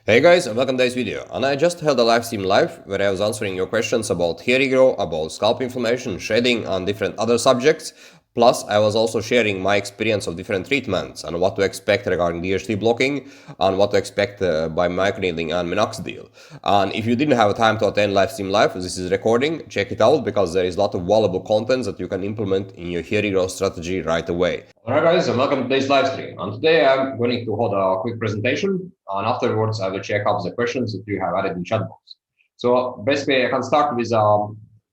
Hey guys, and welcome to this video. And I just held a live stream live where I was answering your questions about hair regrowth, about scalp inflammation, shedding, and different other subjects. Plus, I was also sharing my experience of different treatments and what to expect regarding DHT blocking and what to expect by microneedling and minoxidil. And if you didn't have time to attend live stream live, this is recording. Check it out because there is a lot of valuable content that you can implement in your hair regrowth strategy right away. Alright guys, and welcome to today's live stream. And today I'm going to hold a quick presentation, and afterwards I will check up the questions that you have added in chat box. So basically I can start with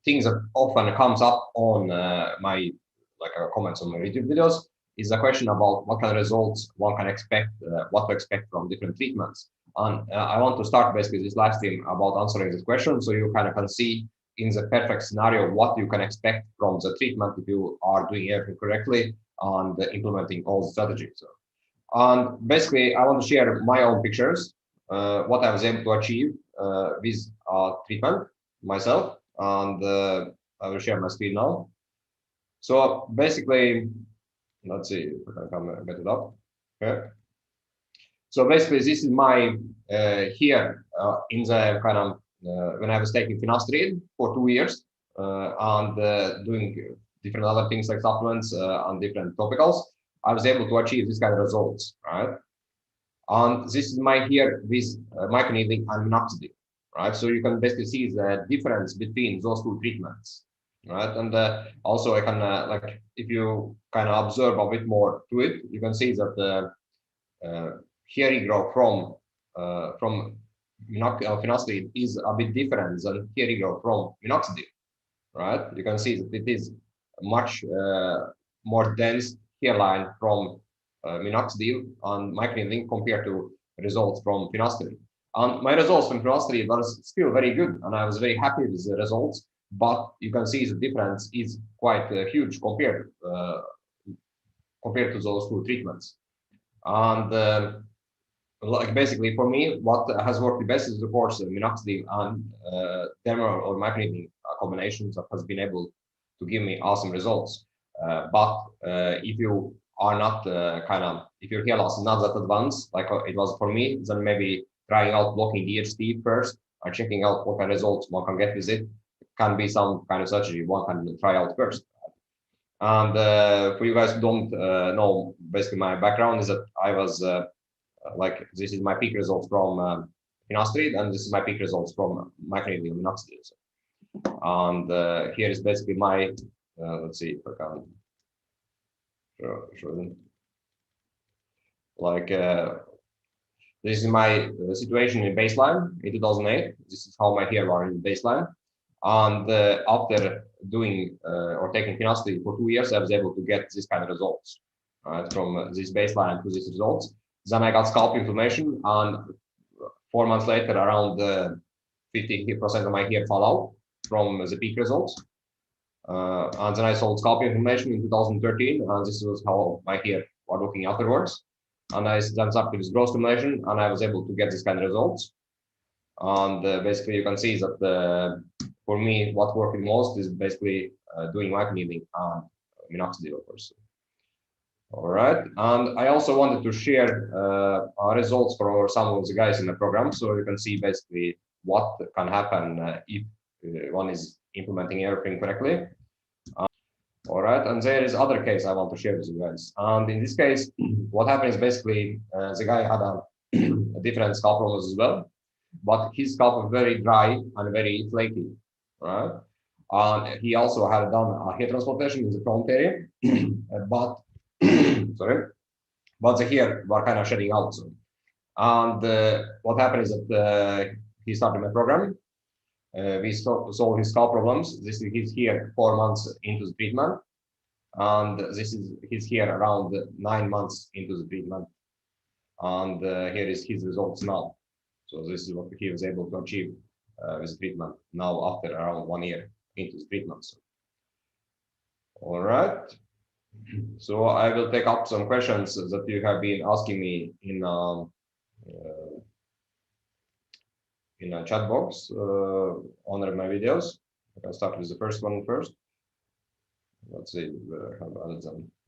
things that often comes up on my comments on my YouTube videos, is a question about what kind of results one can expect, what to expect from different treatments. And I want to start basically this live stream about answering this question so you kind of can see in the perfect scenario what you can expect from the treatment if you are doing everything correctly and implementing all the strategies. And basically, I want to share my own pictures, what I was able to achieve with treatment myself, and I will share my screen now. So basically, let's see if I can get it up. Okay. So basically, this is my here in the kind of when I was taking Finasteride for 2 years and doing different other things like supplements and different topicals, I was able to achieve this kind of results, right? And this is my here with microneedling and minoxidil, right? So you can basically see the difference between those two treatments, right? And also I can like if you kind of observe a bit more to it, you can see that hair regrowth from finasteride is a bit different than hair regrowth from minoxidil, right? You can see that it is much more dense hairline from minoxidil and microneedling compared to results from finasteride. And my results from finasteride were still very good, and I was very happy with the results. But you can see the difference is quite huge compared to those two treatments. And like basically for me, what has worked the best is of course minoxidil and derma or microneedling combinations that has been able to give me awesome results. But if you are not if your hair loss is not that advanced, like it was for me, then maybe trying out blocking DHT first and checking out what kind of results one can get with it can be some kind of strategy one can try out first. And for you guys who don't know, basically my background is that I was like this is my peak results from finasteride, and this is my peak results from microneedling and minoxidil. And here is basically my let's see if I can show them. Like this is my situation in baseline in 2008. This is how my hair was in baseline. And after doing or taking finasteride for 2 years, I was able to get this kind of results, right, from this baseline to these results. Then I got scalp inflammation, and 4 months later, around 50% of my hair fell out from the peak results. And then I sold scalp inflammation in 2013, and this was how my hair were looking afterwards. And I then started with growth stimulation, and I was able to get this kind of results. And basically, you can see that for me, what worked most is basically doing microneedling and minoxidil, of course. All right, and I also wanted to share our results for some of the guys in the program, so you can see basically what can happen if one is implementing everything correctly. All right, and there is other case I want to share with you guys. And in this case, what happened is basically the guy had a different scalp problems as well, but his scalp was very dry and very flaky, right? And he also had done a hair transplantation in the front area, but sorry, but the hair were kind of shedding out. So. And what happened is that he started my program. We solved his scalp problems. This is his hair 4 months into the treatment, and this is his hair around 9 months into the treatment. And here is his results now. So this is what he was able to achieve with the treatment now after around 1 year into the treatment. So. All right. So I will take up some questions that you have been asking me in a chat box under my videos. I can start with the first one first. Let's see.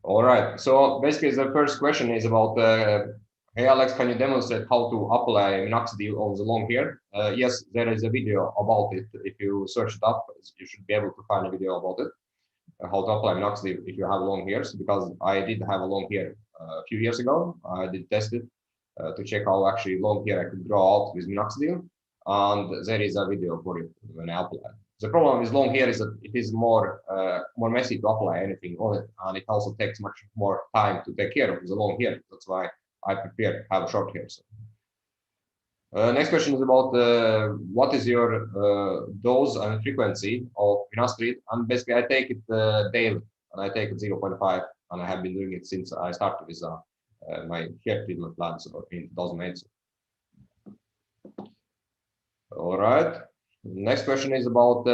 All right. So basically, the first question is about Hey Alex, can you demonstrate how to apply minoxidil on the long hair? Yes, there is a video about it. If you search it up, you should be able to find a video about it. How to apply minoxidil if you have long hairs, because I did have a long hair a few years ago. I did test it to check how actually long hair I could grow out with minoxidil, and there is a video for it when I apply. The problem with long hair is that it is more messy to apply anything on it, and it also takes much more time to take care of the long hair. That's why I prefer to have short hair. So. Next question is about what is your dose and frequency of finasteride, and basically I take it daily, and I take it 0.5, and I have been doing it since I started with my hair treatment plan in 2008. All right. Next question is about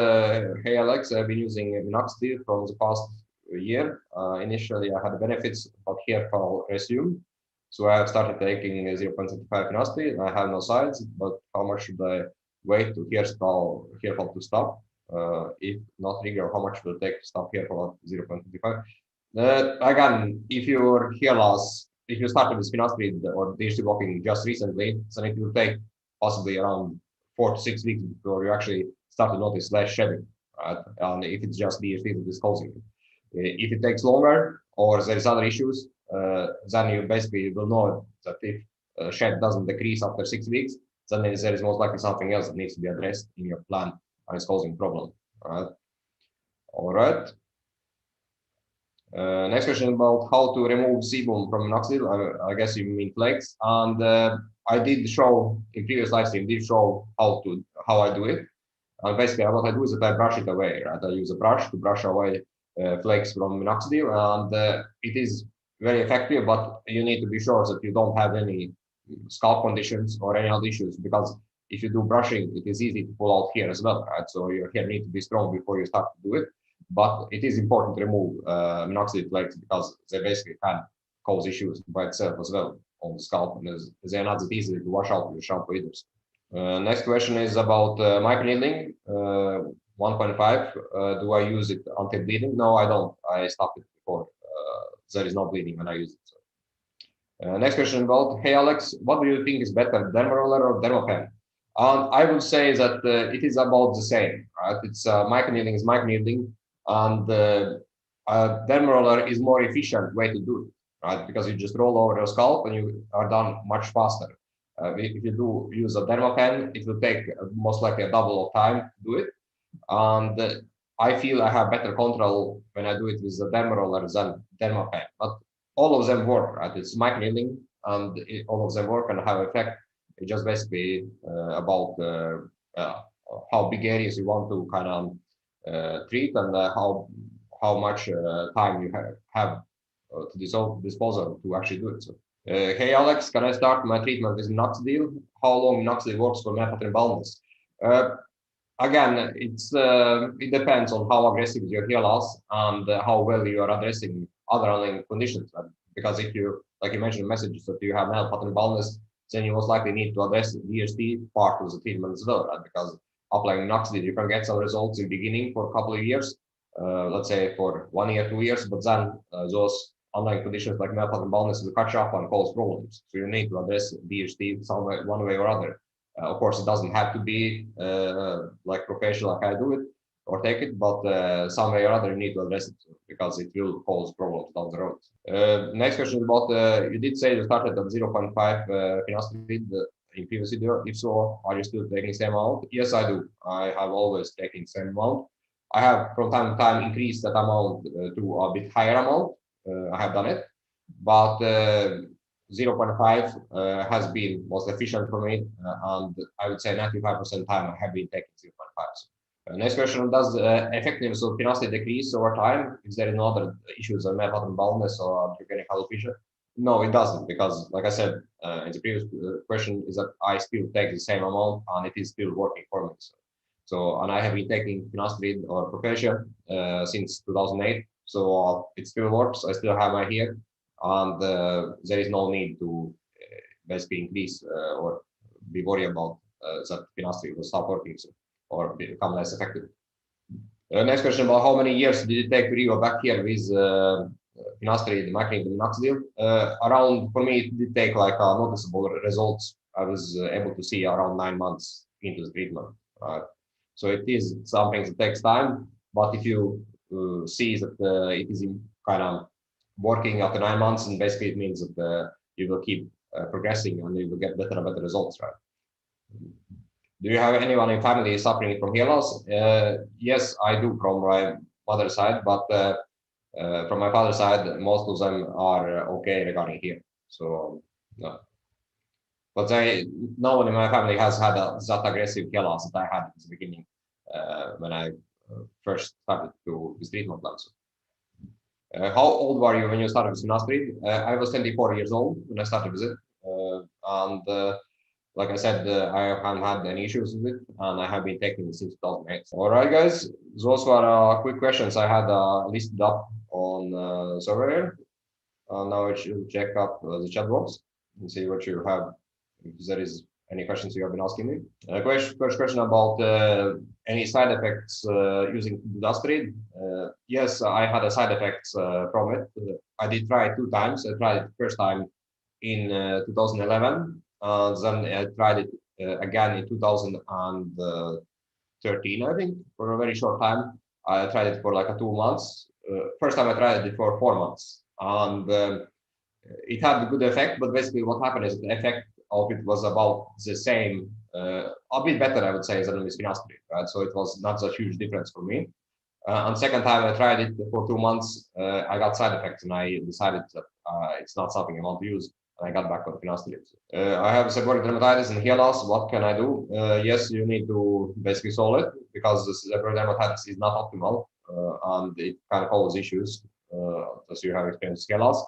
hey Alex, I've been using minoxidil from the past year. Initially, I had benefits, but hair fall resumed. So I have started taking 0.75 finasteride. I have no sides, but how much should I wait to hair fall to stop? If not trigger, how much will it take to stop hair fall at 0.25? Again, if your hair loss, if you started with finasteride or DHT blocking just recently, then it will take possibly around 4 to 6 weeks before you actually start to notice less shedding, right? And if it's just DHT that is causing it. If it takes longer or there is other issues, then you basically will know that if shed doesn't decrease after 6 weeks, then there is most likely something else that needs to be addressed in your plan and is causing problem. All right. Next question about how to remove sebum from minoxidil. I guess you mean flakes. And I did show in previous live stream, how I do it. And basically, what I do is that I brush it away. Right, I use a brush to brush away flakes from minoxidil, and it is very effective. But you need to be sure that you don't have any scalp conditions or any other issues, because if you do brushing, it is easy to pull out hair as well. Right, so your hair needs to be strong before you start to do it. But it is important to remove minoxidil flakes because they basically can cause issues by itself as well on the scalp, and they're not that easy to wash out with shampoo either. Next question is about microneedling 1.5. Do I use it until bleeding? No, I don't. I stopped it before there is no bleeding when I use it. So. Next question about, hey Alex, what do you think is better, derma roller or derma pen? I would say that it is about the same. Right? It's microneedling is microneedling, and derma roller is more efficient way to do it, right? Because you just roll over your scalp and you are done much faster. If you do use a derma pen, it will take most likely a double of time to do it. And I feel I have better control when I do it with the derma roller than derma pen. But all of them work, right? It's microneedling, and all of them work and have effect. It's just basically about how big areas you want to kind of treat, and how much time you have to dispose of to actually do it. So. Hey Alex, can I start my treatment with minoxidil? How long minoxidil works for male pattern baldness? Again, it depends on how aggressive is your hair loss and how well you are addressing other underlying conditions. Because if you, like you mentioned in messages, that you have male pattern baldness, then you most likely need to address the DHT part of the treatment as well, right? Because applying minoxidil, you can get some results in the beginning for a couple of years, let's say for 1 year, 2 years, but then those underlying conditions like male pattern baldness will catch up and cause problems. So you need to address DHT one way or other. Of course, it doesn't have to be like professional like I do it or take it, but some way or other you need to address it because it will cause problems down the road. Next question is about, you did say you started at 0.5 finasteride in previous video. If so, are you still taking the same amount? Yes, I do. I have always taken the same amount. I have from time to time increased that amount to a bit higher amount. I have done it, but 0.5 has been most efficient for me, and I would say 95% time I have been taking 0.5. So, next question, does effectiveness of finasteride decrease over time? Is there no other issues like male pattern baldness or organic alopecia? No, it doesn't, because like I said in the previous question, is that I still take the same amount and it is still working for me. So and I have been taking finasteride or Propecia since 2008. So it still works. I still have my hair, and there is no need to basically increase or be worried about that finasteride will stop working or become less effective. Next question about how many years did it take to regrow back hair with finasteride, Microneedling, Minoxidil, around, for me, it did take like noticeable results. I was able to see around 9 months into the treatment. So it is something that takes time, but if you see that it is kind of working after 9 months, and basically it means that you will keep progressing and you will get better and better results, right? Do you have anyone in family suffering from hair loss? Yes, I do from my mother's side, but from my father's side, most of them are okay regarding hair. So, no. But no one in my family has had that aggressive hair loss that I had at the beginning when I first started to this treatment plan. How old were you when you started with Finasteride? I was 24 years old when I started with it. And like I said, I haven't had any issues with it, and I have been taking it since 2008. All right, guys, those were quick questions I had listed up on server here. Now I should check up the chat box and see what you have, if there is any questions you have been asking me. First question about any side effects using Finasteride. Yes, I had a side effects from it. I did try it 2 times. I tried it first time in 2011. Then I tried it again in 2013, I think, for a very short time. I tried it for like 2 months. First time I tried it for 4 months, and it had a good effect. But basically, what happened is the effect of it was about the same, a bit better, I would say, than with Finasteride, right? So it was not a huge difference for me. And second time I tried it for 2 months, I got side effects, and I decided that it's not something I want to use. I got back on Finasteride. I have seborrheic dermatitis and hair loss. What can I do? Yes, you need to basically solve it, because the seborrheic dermatitis is not optimal, and it can cause issues as you have experienced hair loss.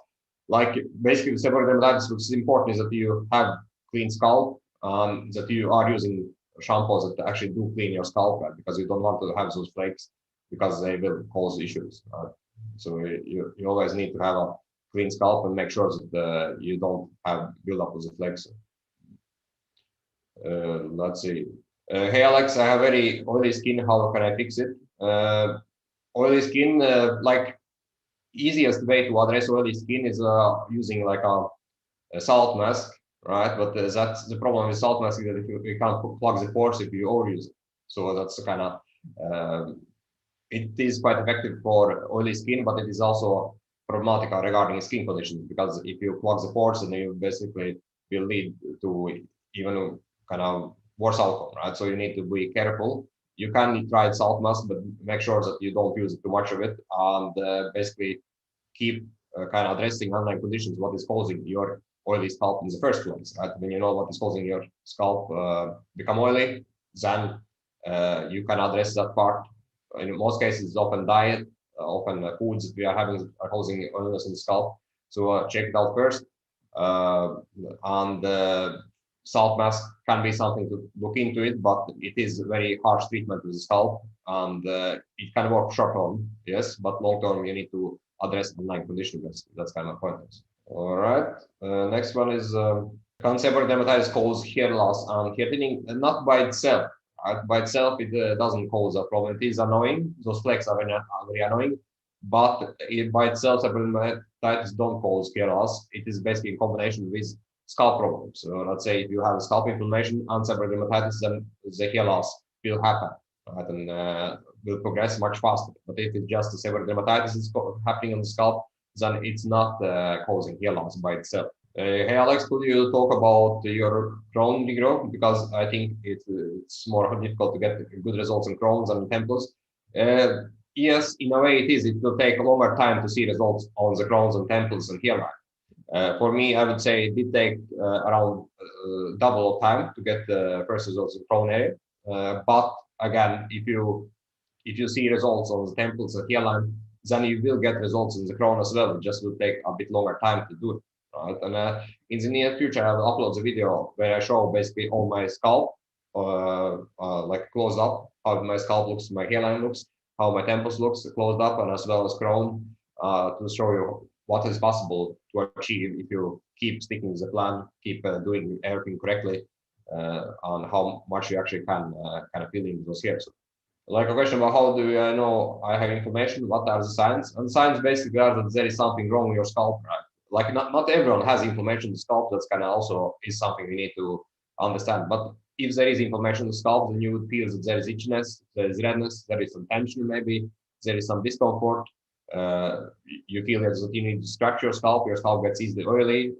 Like basically, the seborrheic dermatitis, which is important, is that you have clean scalp, that you are using shampoos that actually do clean your scalp, right? Because you don't want to have those flakes, because they will cause issues. So you always need to have a clean scalp and make sure that you don't have buildup of the flakes. Let's see. Hey Alex, I have very oily skin. How can I fix it? Oily skin, like easiest way to address oily skin is using like a salt mask, right? But that's the problem with salt mask, is that if you can't plug the pores if you overuse it. So that's kind of it is quite effective for oily skin, but it is also problematic regarding skin conditions, because if you plug the pores, then you basically will lead to even kind of worse outcome, right? So you need to be careful. You can try salt mask, but make sure that you don't use too much of it, and basically keep kind of addressing underlying conditions, what is causing your oily scalp in the first place, right? When you know what is causing your scalp become oily, then you can address that part. In most cases, it's often diet, often foods that we are having are causing oiliness in the scalp. So check it out first. And salt mask can be something to look into it, but it is very harsh treatment with the scalp, and it can work short term, yes, but long term you need to address the underlying condition. That's kind of pointless. All right. Next one is can seborrheic dermatitis cause hair loss and hair thinning? Not by itself. By itself, it doesn't cause a problem. It is annoying. Those flakes are very annoying, but by itself, seborrheic dermatitis don't cause hair loss. It is basically in combination with scalp problems. So let's say if you have scalp inflammation and seborrheic dermatitis, then the hair loss will happen, right? And will progress much faster. But if it's just the seborrheic dermatitis is happening on the scalp, then it's not causing hair loss by itself. Hey Alex, could you talk about your Crohn regrowth? Because I think it's more difficult to get good results in Crohn's and temples. Yes, in a way it is. It will take a longer time to see results on the Crohn's and temples and hairline. For me, I would say it did take around double time to get the first results in Crohn area. But again, if you see results on the temples and hairline, then you will get results in the Crohn as well. It just will take a bit longer time to do it. Right? And in the near future, I will upload the video where I show basically all my scalp, like closed up, how my scalp looks, my hairline looks, how my temples looks closed up, and as well as Crohn, to show you what is possible to achieve if you keep sticking to the plan, keep doing everything correctly, on how much you actually can kind of fill in those hairs. Like a question about how do I know I have inflammation? What are the signs? And signs basically are that there is something wrong with your scalp, right? Like not everyone has inflammation in the scalp. That's kind of also is something we need to understand. But if there is inflammation in the scalp, then you would feel that there is itchiness, there is redness, there is some tension, maybe there is some discomfort. You feel that you need to stretch your scalp. Your scalp gets easily oily.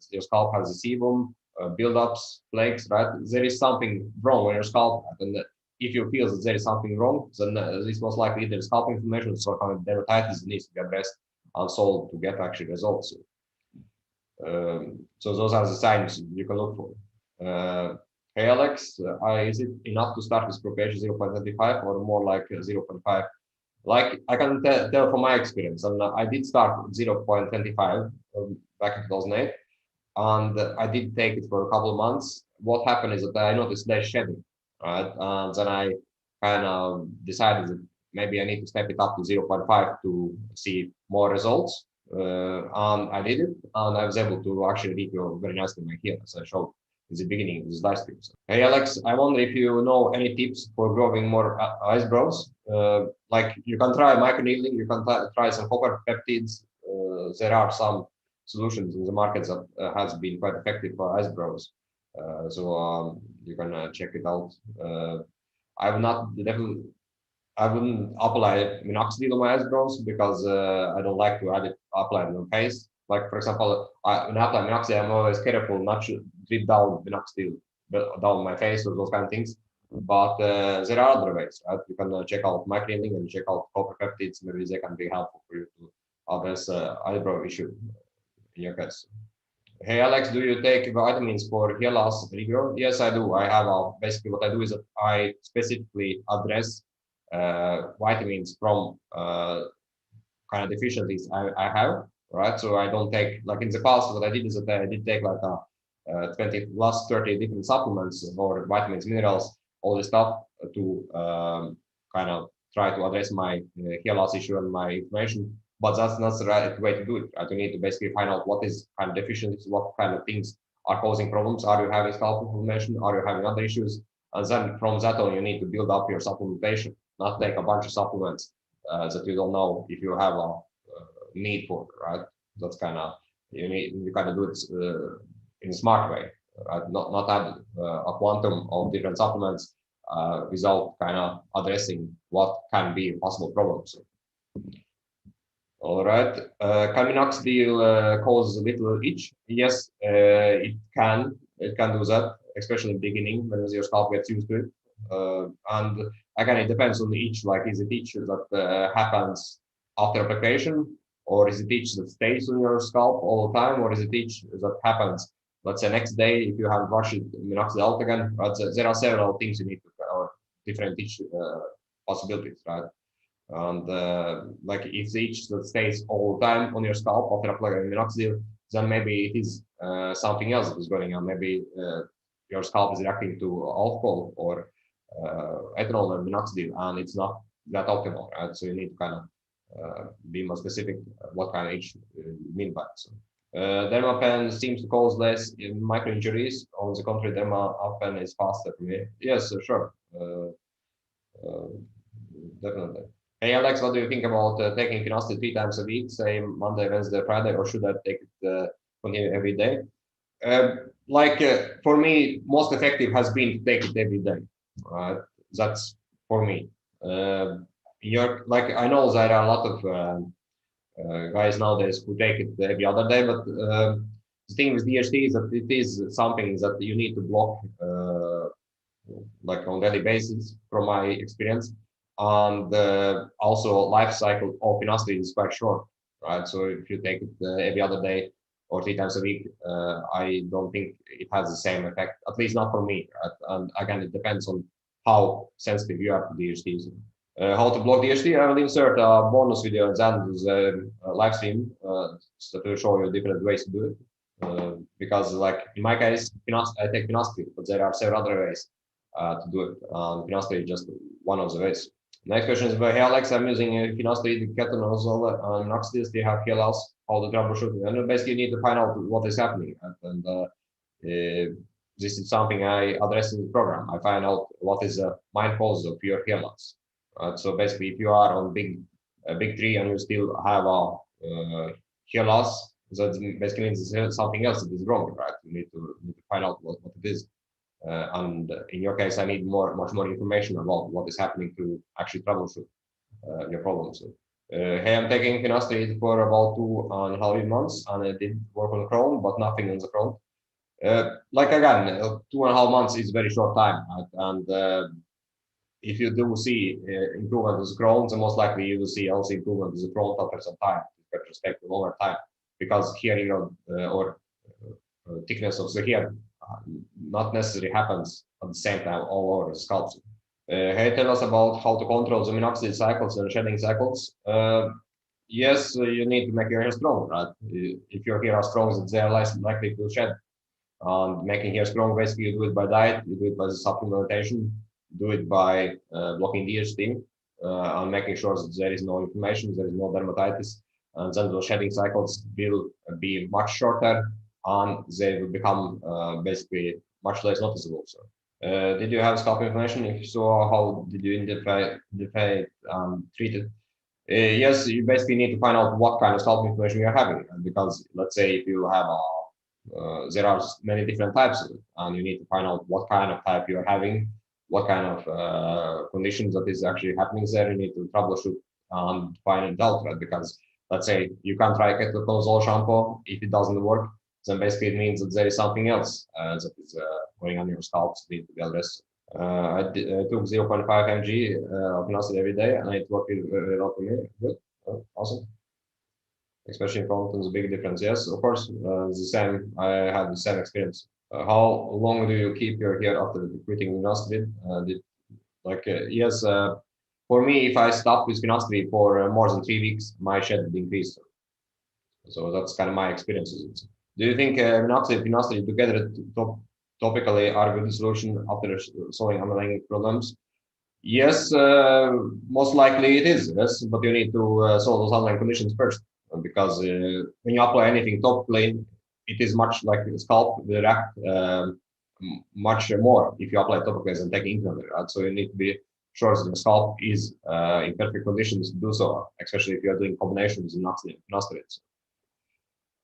Your scalp has a sebum, buildups, flakes, right? There is something wrong with your scalp, and if you feel that there is something wrong, then this most likely either scalp inflammation or kind of dermatitis needs to be addressed and solved to get actually results. So those are the signs you can look for. Hey Alex, is it enough to start with propagation 0.25 or more like 0.5? Like I can tell from my experience, and I did start 0.25 back in 2008, and I did take it for a couple of months. What happened is that I noticed less shedding, right? And then I kind of decided that maybe I need to step it up to 0.5 to see more results. And I did it, and I was able to actually review very nicely my hair, as I showed in the beginning of this live stream. So, hey Alex, I wonder if you know any tips for growing more eyebrows. Like you can try microneedling, you can try some copper peptides. There are some solutions in the market that has been quite effective for eyebrows. So you can check it out. I will not definitely. I wouldn't apply minoxidil on my eyebrows because I don't like to add it apply it on face. Like for example, when I apply minoxidil, I'm always careful not to drip down minoxidil down my face or those kind of things. But there are other ways, right? You can check out microneedling and check out copper peptides. Maybe they can be helpful for you to address eyebrow issue in your case. Hey Alex, do you take vitamins for hair loss regrowth? Yes, I do. I have basically what I do is that I specifically address vitamins from kind of deficiencies I have, right? So I don't take like in the past. What I did is that I did take like a 20 plus 30 different supplements or vitamins, minerals, all this stuff to kind of try to address my hair loss issue and my inflammation. But that's not the right way to do it. Right? You need to basically find out what is kind of deficiencies, what kind of things are causing problems. Are you having scalp inflammation? Are you having other issues? And then from that on, you need to build up your supplementation, not take a bunch of supplements that you don't know if you have a need for, right? That's kind of you kind of do it in a smart way, right? Not add a quantum of different supplements without kind of addressing what can be possible problems. All right. Can minoxidil cause a little itch? Yes, it can. It can do that, especially in the beginning when your scalp gets used to it. And again, it depends on the itch. Like, is it itch that happens after application, or is it itch that stays on your scalp all the time, or is it itch that happens, let's say, next day if you haven't washed it, minoxidil out again? Right? So there are several things you need to, or different itch possibilities, right? And like if the itch that stays all the time on your scalp after applying minoxidil, then maybe it is something else that is going on. Maybe your scalp is reacting to alcohol or ethanol or minoxidil, and it's not that optimal, right? So you need to kind of be more specific what kind of itch you mean by it. So, derma pen seems to cause less micro injuries. On the contrary, derma pen is faster for me. Yes, sure. Definitely. Hey Alex, what do you think about taking finasteride 3 times a week, say Monday, Wednesday, Friday, or should I take it continue every day? For me, most effective has been to take it every day. That's for me. Like I know there are a lot of guys nowadays who take it every other day, but the thing with DHT is that it is something that you need to block like on daily basis from my experience. And also life cycle of finasteride is quite short, right? So if you take it every other day or 3 times a week, I don't think it has the same effect, at least not for me. Right? And again, it depends on how sensitive you are to DHTs. How to block DHT? I will insert a bonus video at the end of the live stream to show you different ways to do it. Because like in my case, I take finasteride, but there are several other ways to do it. Finasteride is just one of the ways. Next question is by, hey Alex, I'm using finasteride, ketonozole, and minoxidil. They have hair loss. How to troubleshoot? And basically, you need to find out what is happening. And this is something I address in the program. I find out what is the main cause of your hair loss. So basically, if you are on a big tree and you still have a hair loss, that basically means there's something else that is wrong, right? You need to find out what it is. And in your case, I need much more information about what is happening to actually troubleshoot your problem. So, hey, I'm taking finasteride for about 2.5 months, and I did work on Crohn, but nothing on the Crohn. Like again, 2.5 months is very short time, right? And if you do see improvement with Crohn, then most likely you will see also improvement with Crohn after some time, retrospect longer time, because hearing or thickness of the hair not necessarily happens at the same time all over the scalp. Hey, tell us about how to control the minoxidil cycles and shedding cycles. Yes, you need to make your hair strong, right? If your hair are strong, they are less likely to shed. And making hair strong, basically, you do it by diet, you do it by the supplementation, do it by blocking DHT, and making sure that there is no inflammation, there is no dermatitis, and then the shedding cycles will be much shorter, and they will become basically much less noticeable. So, did you have scalp inflammation? If so, how did you identify treat it? Yes, you basically need to find out what kind of scalp inflammation you're having, because let's say if you have there are many different types of it, and you need to find out what kind of type you're having, what kind of conditions that is actually happening there. You need to troubleshoot and find it out, right? Because let's say you can't try ketoconazole shampoo. If it doesn't work, then basically it means that there is something else that is going on your scalp that needs to be addressed. I took 0.5 mg of Finasteride every day, and it worked very well for me. Good, awesome. Especially in fountains, a big difference. Yes, of course, the same. I had the same experience. How long do you keep your hair after quitting Finasteride? Yes, for me, if I stop with Finasteride for more than 3 weeks, my shed would increase. So that's kind of my experiences. Do you think minoxidil, finasteride together topically are a good solution after solving underlying problems? Yes, most likely it is. Yes, but you need to solve those underlying conditions first, because when you apply anything topically, it is much like the scalp will react much more if you apply topically than taking internally. Right? So you need to be sure that the scalp is in perfect conditions to do so, especially if you are doing combinations in finasteride.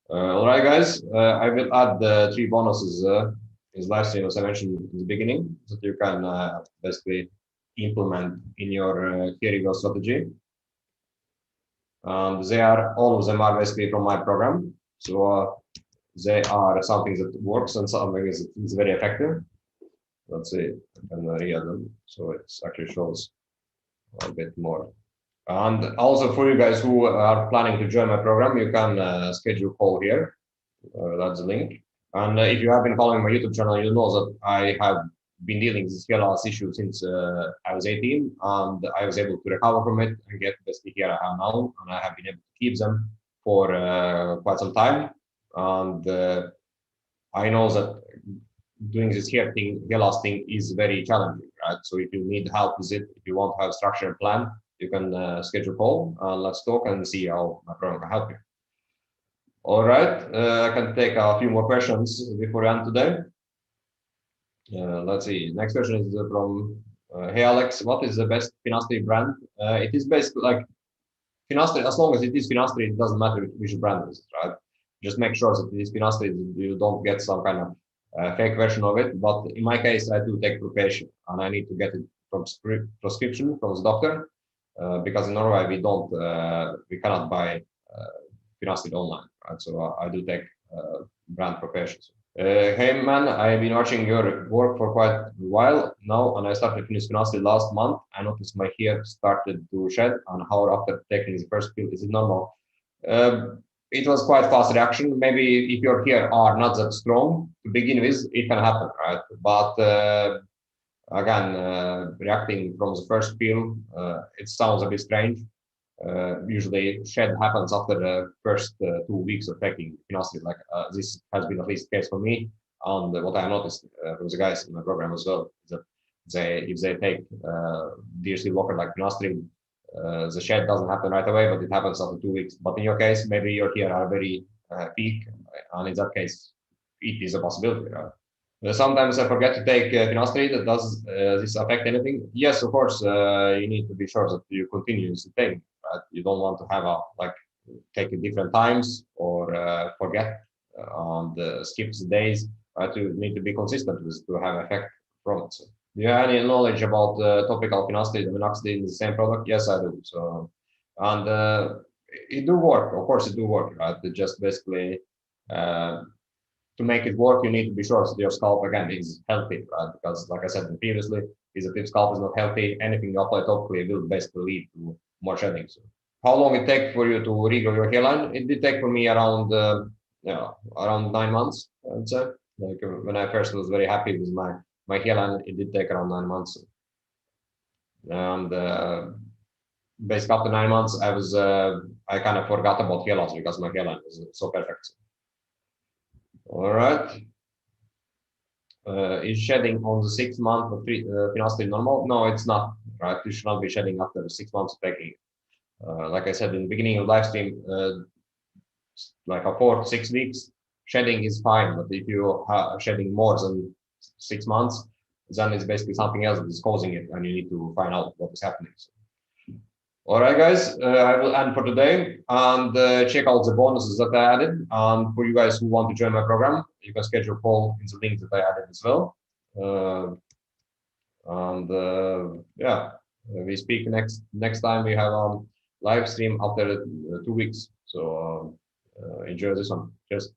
All right, guys, I will add the 3 bonuses in live stream, as I mentioned in the beginning, that you can basically implement in your hair growth strategy. All of them are basically from my program. So they are something that works and something is very effective. Let's see, I can read them. So it actually shows a bit more. And also for you guys who are planning to join my program, you can schedule a call here. That's the link. And if you have been following my YouTube channel, you know that I have been dealing with this hair loss issue since I was 18, and I was able to recover from it and get the hair I have now, and I have been able to keep them for quite some time. And I know that doing this hair loss thing is very challenging, right? So if you need help with it, if you want to have a structured plan, you can schedule a call and let's talk and see how my program can help you. All right, I can take a few more questions before we end today. Let's see. Next question is from Hey Alex, what is the best Finasteride brand? It is basically like Finasteride. As long as it is Finasteride, it doesn't matter which brand it is, right? Just make sure that it is Finasteride. You don't get some kind of fake version of it. But in my case, I do take preparation, and I need to get it from prescription from the doctor, because in Norway we cannot buy Finasteride online, right? So I do take brand preparations. Hey man, I've been watching your work for quite a while now, and I started finish Finasteride last month. I noticed my hair started to shed, and how after taking the first pill is it normal? It was quite fast reaction. Maybe if your hair are not that strong to begin with, it can happen, right? But again, reacting from the first pill, it sounds a bit strange. Usually shed happens after the first 2 weeks of taking finasteride. Like this has been at least the case for me, and what I noticed from the guys in my program as well is that if they take DHT blocker like finasteride, the shed doesn't happen right away, but it happens after 2 weeks. But in your case, maybe your hair are very peak, and in that case, it is a possibility. Right? Sometimes I forget to take finasteride. Does this affect anything? Yes, of course. You need to be sure that you continuously take. Right? You don't want to have a like take it different times or forget on the skips days. Right? You need to be consistent with to have effect from it. So, do you have any knowledge about topical finasteride and minoxidil in the same product? Yes, I do. So, and it do work. Of course, it do work. Right? It just basically. Uh, to make it work, you need to be sure that your scalp again is healthy, right? Because, like I said previously, if scalp is not healthy, anything you apply topically will basically lead to more shedding. So, how long it take for you to regrow your hairline? It did take for me around, around 9 months. I would say. Like when I first was very happy with my hairline, it did take around 9 months. And basically after 9 months, I kind of forgot about hair loss because my hairline was so perfect. All right. Is shedding on the 6 month of finasteride normal? No, it's not. Right, you should not be shedding after the 6 months of taking it. Like I said in the beginning of live stream, like a 4 to 6 weeks, shedding is fine. But if you are shedding more than 6 months, then it's basically something else that is causing it, and you need to find out what is happening. So, all right, guys, I will end for today, and check out the bonuses that I added. And for you guys who want to join my program, you can schedule a call in the link that I added as well. Yeah, we speak next time. We have a live stream after 2 weeks. So enjoy this one. Cheers.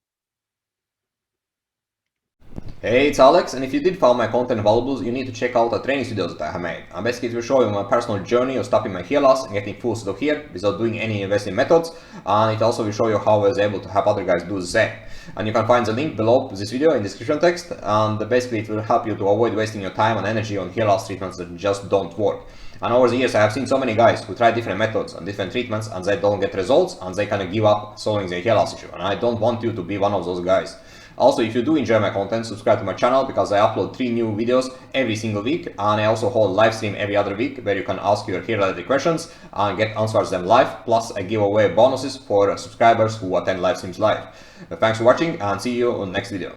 Hey, it's Alex, and if you did find my content valuable, you need to check out the training videos that I have made. And basically it will show you my personal journey of stopping my hair loss and getting full set of hair without doing any investing methods, and it also will show you how I was able to help other guys do the same. And you can find the link below this video in the description text, and basically it will help you to avoid wasting your time and energy on hair loss treatments that just don't work. And over the years I have seen so many guys who try different methods and different treatments and they don't get results and they kind of give up solving their hair loss issue, and I don't want you to be one of those guys. Also, if you do enjoy my content, subscribe to my channel because I upload 3 new videos every single week, and I also hold a live stream every other week where you can ask your hair related questions and get answers them live, plus I give away bonuses for subscribers who attend live streams live. Thanks for watching and see you on the next video.